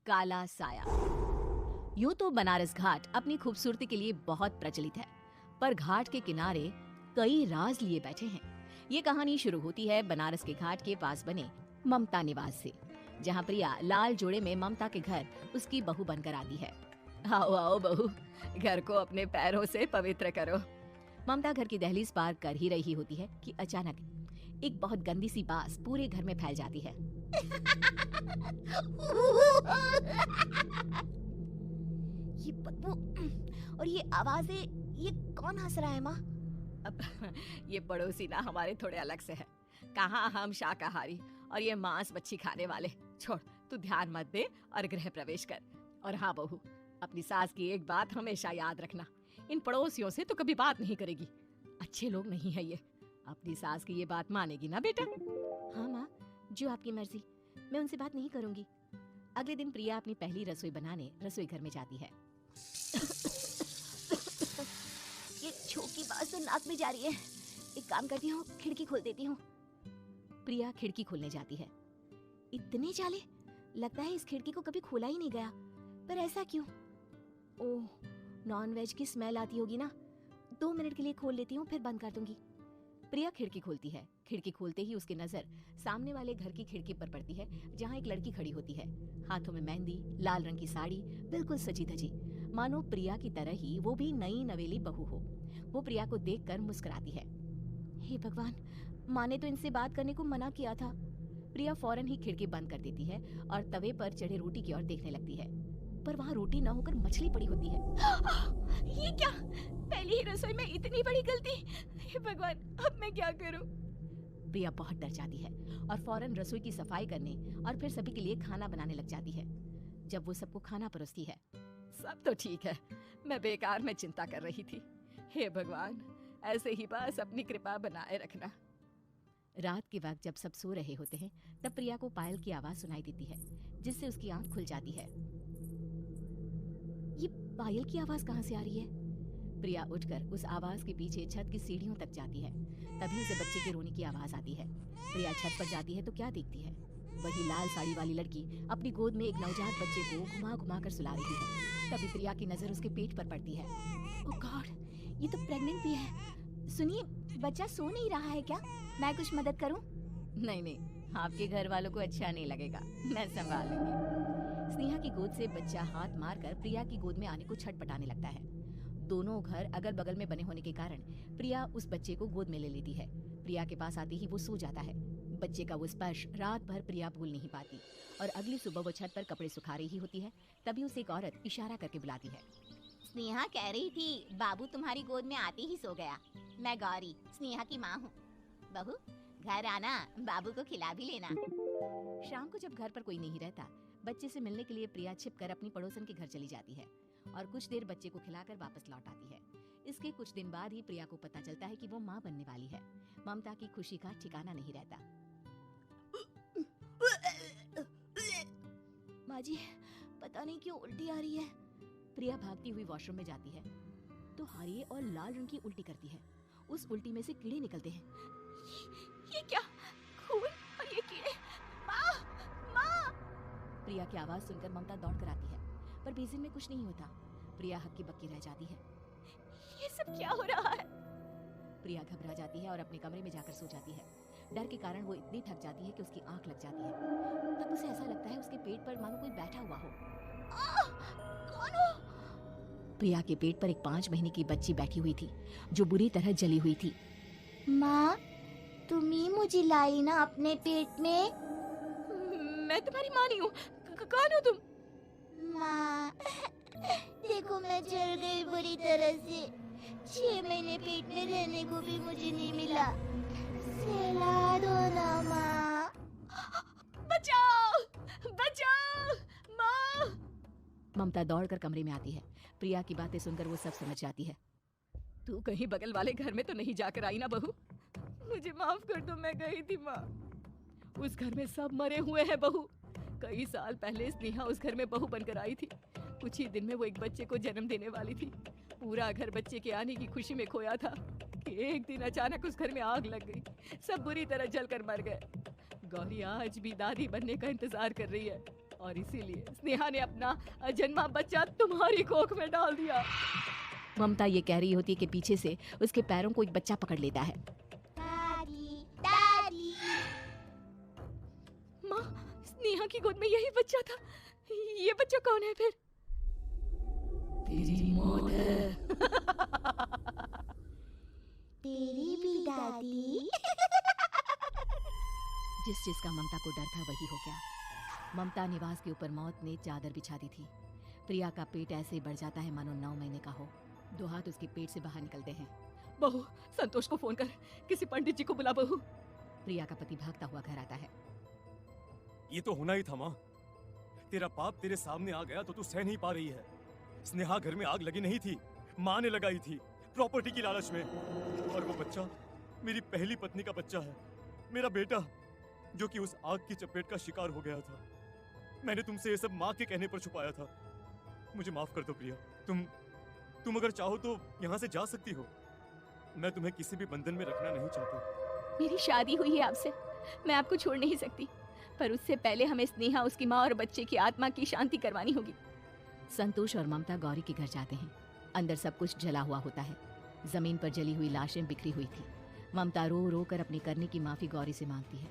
काला साया। यूं तो बनारस घाट अपनी खूबसूरती के लिए बहुत प्रचलित है, पर घाट के किनारे कई राज लिए बैठे हैं। ये कहानी शुरू होती है बनारस के घाट के पास बने ममता निवास से, जहां प्रिया लाल जोड़े में ममता के घर उसकी बहू बनकर आती है। आओ आओ बहू, घर को अपने पैरों से पवित्र करो। ममता घर की दहलीज पार कर ही रही होती है कि अचानक एक बहुत गंदी सी बास पूरे घर में फैल जाती है। ये बदबू और ये आवाजें, ये कौन हंस रहा है माँ? अब ये पड़ोसी ना हमारे थोड़े अलग से है। कहाँ हम शाकाहारी और ये मांस मच्छी खाने वाले। छोड़, तू ध्यान मत दे और गृह प्रवेश कर। और हाँ बहू, अपनी सास की एक बात हमेशा याद रखना, इन पड़ोसियों से तो कभी बात नहीं करेगी। अच्छे लोग नहीं है ये। अपनी सास की ये बात मानेगी ना बेटा? हाँ माँ, जो आपकी मर्जी, मैं उनसे बात नहीं करूंगी। अगले दिन प्रिया अपनी पहली रसोई बनाने रसोई घर में जाती है। ये छोटी बात तो नाक में जा रही है। एक काम करती हूँ, खिड़की खोल देती हूँ। प्रिया खिड़की खोलने जाती है। इतने जाले, लगता है इस खिड़की को कभी खोला ही नहीं गया। पर ऐसा क्यों? ओह, नॉनवेज की स्मेल आती होगी ना। 2 मिनट के लिए खोल लेती हूँ, फिर बंद कर दूंगी। प्रिया खिड़की खोलती है। खिड़की खोलते ही उसकी नजर सामने वाले घर की खिड़की पर पड़ती है, जहाँ एक लड़की खड़ी होती है। हाथों में मेहंदी, लाल रंग की साड़ी, बिल्कुल सजी धजी, मानो प्रिया की तरह ही वो भी नई नवेली बहू हो। वो प्रिया को देखकर मुस्कुराती है। हे भगवान, माँ ने तो इनसे बात करने को मना किया था। प्रिया फौरन ही खिड़की बंद कर देती है और तवे पर चढ़े रोटी की ओर देखने लगती है, पर वहाँ रोटी न होकर मछली पड़ी होती है। ये क्या? पहली ही रसोई में इतनी बड़ी गलती। हे भगवान, अब मैं क्या करूं? प्रिया बहुत डर जाती है और फौरन रसोई की सफाई करने और फिर सभी के लिए खाना बनाने लग जाती है। जब वो सबको खाना परोसती है, सब तो ठीक है, मैं बेकार में चिंता कर रही थी। हे भगवान, ऐसे ही बस अपनी कृपा बनाए रखना। रात के वक्त जब सब सो रहे होते हैं, तब प्रिया को पायल की आवाज सुनाई देती है, जिससे उसकी आंख खुल जाती है। ये पायल की आवाज कहाँ से आ रही है? प्रिया उठकर उस आवाज के पीछे छत की सीढ़ियों तक जाती है। तभी उसे बच्चे के रोने की आवाज आती है। प्रिया छत पर जाती है तो क्या देखती है? वही लाल साड़ी वाली लड़की अपनी गोद में एक नवजात बच्चे को घुमा घुमा कर सुला रही है। तभी प्रिया की नजर उसके पेट पर पड़ती है। ओह गॉड, ये तो प्रेग्नेंट भी है। सुनिए, बच्चा सो नहीं रहा है क्या? मैं कुछ मदद करूं? नहीं नहीं, आपके घर वालों को अच्छा नहीं लगेगा, मैं संभाल लूंगी। स्नेहा की गोद से बच्चा हाथ मारकर प्रिया की गोद में आने को छटपटाने लगता है। दोनों घर अगल बगल में बने होने के कारण प्रिया उस बच्चे को गोद में ले लेती है। प्रिया के पास आते ही वो सो जाता है। बच्चे का वो स्पर्श रात भर प्रिया भूल नहीं पाती और अगली सुबह वो छत पर कपड़े सुखा रही होती है। तभी उसे एक औरत इशारा करके बुलाती है। स्नेहा कह रही थी बाबू तुम्हारी गोद में आते ही सो गया। मैं गौरी, स्नेहा की माँ हूँ। बहू, घर आना, बाबू को खिला भी लेना। शाम को जब घर पर कोई नहीं रहता, बच्चे से मिलने के लिए प्रिया छिपकर अपनी पड़ोसन के घर चली जाती है और कुछ देर बच्चे को खिलाकर वापस लौट आती है। इसके कुछ दिन बाद ही प्रिया को पता चलता है कि वो माँ बनने वाली है। ममता की खुशी का ठिकाना नहीं रहता। माँ जी, पता नहीं क्यों उल्टी आ रही है। प्रिया भागती हुई वॉशरूम में जाती है तो हरे और लाल रंग की उल्टी करती है। उस उल्टी में से कीड़े निकलते हैं। ये क्या? खून और ये कीड़े! माँ! माँ! प्रिया की आवाज सुनकर ममता दौड़ कर आती है, पर बेसिन में कुछ नहीं होता। प्रिया हक्की बक्की रह जाती है। ये सब क्या हो रहा है? प्रिया घबरा जाती है और अपने कमरे में जाकर सो जाती है। डर के कारण वो इतनी थक जाती है कि उसकी आंख लग जाती है। तब उसे ऐसा लगता है उसके पेट पर मानो कोई बैठा हुआ हो। कौन हो? प्रिया के पेट पर एक 5 महीने की बच्ची बैठी हुई थी, जो बुरी तरह जली हुई थी। माँ, तुम ही मुझे लाई ना अपने पेट में? मैं तुम्हारी माँ नहीं हूँ। कौन हो तुम? माँ, देखो मैं जल गई बुरी तरह से। 6 महीने पेट में रहने को भी मुझे नहीं मिला। सहला दो ना माँ। बचाओ! बचाओ! माँ! ममता दौड़कर कमरे में आती है। प्रिया की बातें सुनकर वो सब समझ जाती है। तू कहीं बगल वाले घर में तो नहीं जाकर आई ना बहू? मुझे माफ कर दो, मैं गई थी माँ। उस घर में सब मरे हुए हैं बहू। कई साल पहले स्नेहा उस घर में बहू बनकर आई थी। कुछ ही दिन में वो एक बच्चे को जन्म देने वाली थी। पूरा घर बच्चे के आने की खुशी में खोया था कि एक दिन अचानक उस घर में आग लग गई। सब बुरी तरह जलकर मर गए। गौरी आज भी दादी बनने का इंतजार कर रही है और इसीलिए स्नेहा ने अपना अजन्मा बच्चा तुम्हारी कोख में डाल दिया। ममता ये कह रही होती है कि पीछे से उसके पैरों को एक बच्चा पकड़ लेता है। दादी दादी। माँ, स्नेहा की गोद में यही बच्चा था। ये बच्चा कौन है फिर? तेरी मौत है। तेरी भी दादी। जिस चीज का ममता को डर था वही हो गया। ममता निवास के ऊपर मौत ने चादर बिछा दी थी। प्रिया का पेट ऐसे बढ़ जाता है मानो 9 महीने का हो। 2 हाथ उसके पेट से बाहर निकलते हैं। बहू, संतोष को फोन कर, किसी पंडित जी को बुला बहू। प्रिया का पति भागता हुआ घर आता है। ये तो होना ही था माँ। तेरा पाप तेरे सामने आ गया तो तू सह नहीं पा रही है। स्नेहा घर में आग लगी नहीं थी, माँ ने लगाई थी, प्रॉपर्टी की लालच में। और वो बच्चा मेरी पहली पत्नी का बच्चा है, मेरा बेटा, जो कि उस आग की चपेट का शिकार हो गया था। मैंने तुमसे ये सब माँ के कहने पर छुपाया था। मुझे माफ कर दो प्रिया। तुम अगर चाहो तो यहाँ से जा सकती हो। मैं तुम्हें किसी भी बंधन में रखना नहीं चाहता। मेरी शादी हुई है आपसे, मैं आपको छोड़ नहीं सकती, पर उससे पहले हमें स्नेहा, उसकी माँ और बच्चे की आत्मा की शांति करवानी होगी। संतोष और ममता गौरी के घर जाते हैं। अंदर सब कुछ जला हुआ होता है। जमीन पर जली हुई लाशें बिखरी हुई थी। ममता रो रो कर अपने करने की माफी गौरी से मांगती है।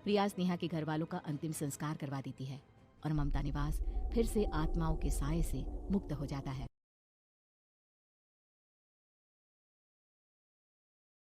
प्रिया स्नेहा के घर वालों का अंतिम संस्कार करवा देती है और ममता निवास फिर से आत्माओं के साए से मुक्त हो जाता है।